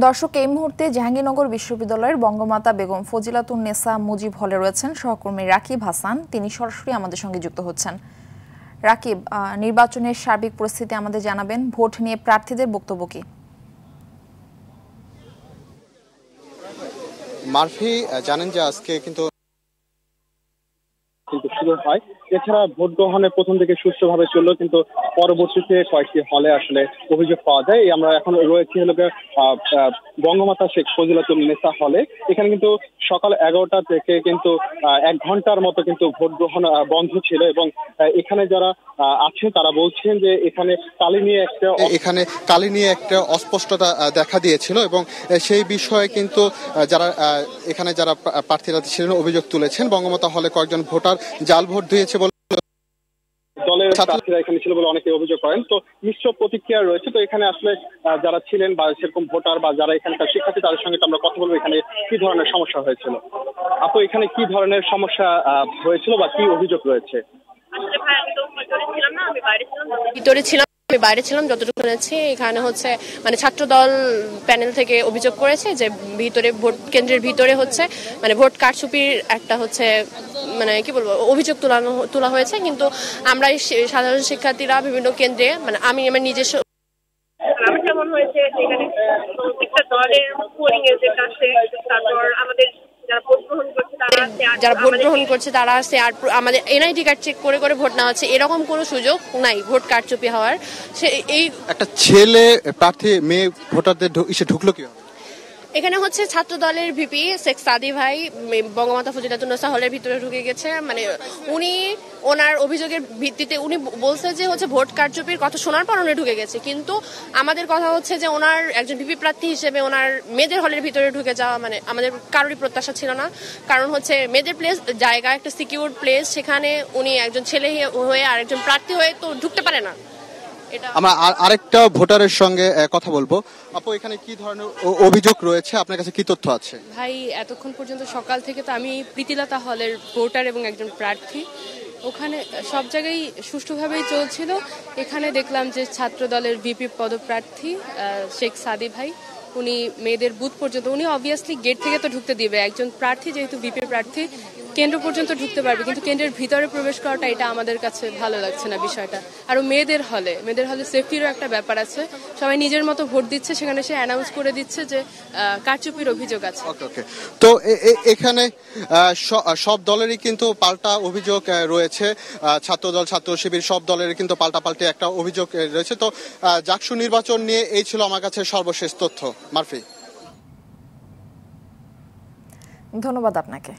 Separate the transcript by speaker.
Speaker 1: দর্শক, এই মুহূর্তে জাহাঙ্গীরনগর বিশ্ববিদ্যালয়ের বঙ্গমাতা বেগম ফজিলাতুন্নেসা মুজিব হলে রয়েছেন সহকর্মী রাকিব হাসান। তিনি সরাসরি আমাদের সঙ্গে যুক্ত হচ্ছেন। রাকিব, নির্বাচনের সার্বিক পরিস্থিতি আমাদের জানাবেন। ভোট নিয়ে প্রার্থীদের বক্তব্য কি?
Speaker 2: মারফি, জানেন যে আজকে কিন্তু শুরু হয়। এছাড়া ভোট গ্রহণের প্রথম থেকে সুষ্ঠুভাবে চললো, কিন্তু পরবর্তীতে কয়েকটি হলে আসলে অভিযোগ পাওয়া যায়। আমরা এখন রয়েছি হলো বঙ্গমাতা শেখ ফজিলাতুন্নেসা হলে। এখানে কিন্তু সকাল 11টা থেকে কিন্তু 1 ঘন্টার মতো কিন্তু ভোট গ্রহণ বন্ধ ছিল, এবং এখানে যারা আছে তারা বলছেন যে এখানে কালি নিয়ে একটা অস্পষ্টতা দেখা দিয়েছিল, এবং সেই বিষয়ে কিন্তু যারা প্রার্থীরা ছিলেন অভিযোগ তুলেছেন। বঙ্গমাতা হলে কয়েকজন ভোটার জাল ভোট দিয়েছে বলে দলের প্রার্থীরা এখানে ছিল বলে অনেকে অভিযোগ করেন। তো মিশ্র প্রতিক্রিয়া রয়েছে। তো এখানে আসলে যারা ছিলেন বা সেরকম ভোটার বা যারা এখানকার শিক্ষার্থী, তাদের সঙ্গে আমরা কথা বলবো এখানে কি ধরনের সমস্যা হয়েছিল। আপু, এখানে কি ধরনের সমস্যা হয়েছিল বা কি অভিযোগ রয়েছে?
Speaker 3: আসলে ভাই, আমি তো ভিতরে ছিলাম না, আমি বাইরে ছিলাম। যতটুকু শুনেছি এখানে হচ্ছে মানে ছাত্র দল প্যানেল থেকে অভিযোগ করেছে যে ভিতরে ভোট কেন্দ্রের ভিতরে হচ্ছে মানে ভোট কারচুপির একটা হচ্ছে মানে কি বলবো অভিযোগ তোলা হয়েছে। কিন্তু আমরা সাধারণ শিক্ষার্থীরা বিভিন্ন কেন্দ্রে মানে আমি আমার নিজস্ব যেমন হয়েছে এখানে প্রত্যেকটা দলের পোলিং এজেন্ট আছে, তারপর আমাদের যারা ভোট গ্রহণ করছে তারা আছে, আর আমাদের এনআইডি কার্ড চেক করে করে ভোট নেওয়া হচ্ছে। এরকম কোনো সুযোগ নাই ভোট কারচুপি হওয়ার। এই
Speaker 2: একটা ছেলে প্রার্থী মেয়ে ভোটারদের ঢুকলো কি?
Speaker 3: এখানে হচ্ছে ছাত্র দলের ভিপি শেখ সাদি ভাই বঙ্গমাতা ফজিলাতুন্নেসা হলের ভিতরে ঢুকে গেছে। মানে উনি ওনার অভিযোগের ভিত্তিতে উনি বলছে যে হচ্ছে ভোট কারচুপির কথা শোনার পর উনি ঢুকে গেছে। কিন্তু আমাদের কথা হচ্ছে যে ওনার একজন ভিপি প্রার্থী হিসেবে ওনার মেয়েদের হলের ভিতরে ঢুকে যাওয়া মানে আমাদের কারোরই প্রত্যাশা ছিল না। কারণ হচ্ছে মেয়েদের প্লেস জায়গা একটা সিকিউর প্লেস, সেখানে উনি একজন ছেলে হয়ে আর একজন প্রার্থী হয়ে তো ঢুকতে পারে না।
Speaker 2: আমরা আরেকটা ভোটারের সঙ্গে কথা বলবো। আপু, এখানে কি ধরনের অভিযোগ রয়েছে? আপনার কাছে কি তথ্য আছে?
Speaker 4: ভাই, এতক্ষণ পর্যন্ত সকাল থেকে তো আমি প্রীতিলতা হলের ভোটার এবং একজন প্রার্থী। ওখানে সব জায়গায় সুষ্ঠুভাবেই চলছিল। এখানে দেখলাম যে ছাত্র দলের ভিপি পদপ্রার্থী শেখ সাদি ভাই উনি মেয়েদের বুথ পর্যন্ত, উনি অবভিয়াসলি গেট থেকে তো ঢুকতে দিবে, একজন প্রার্থী যেহেতু ভিপি প্রার্থী কেন্দ্র পর্যন্ত ঢুকতে পারবে, কিন্তু কেন্দ্রের ভিতরে প্রবেশ করাটা এটা আমাদের কাছে ভালো লাগছে না বিষয়টা। আর মেয়েদের হলে সেফটিরও একটা ব্যাপার আছে। সবাই নিজের মতো ভোট দিচ্ছে, সেখানে সে অ্যানাউন্স করে দিচ্ছে যে কারচুপির অভিযোগ আছে।
Speaker 2: তো এখানে সব দলেরই কিন্তু পাল্টা অভিযোগ রয়েছে। ছাত্রদল, ছাত্র শিবির সব দলেরই কিন্তু পাল্টাপাল্টি একটা অভিযোগ রয়েছে। তো জাকসু নির্বাচন নিয়ে এই ছিল আমার কাছে সর্বশেষ তথ্য। মারফি,
Speaker 1: ধন্যবাদ আপনাকে।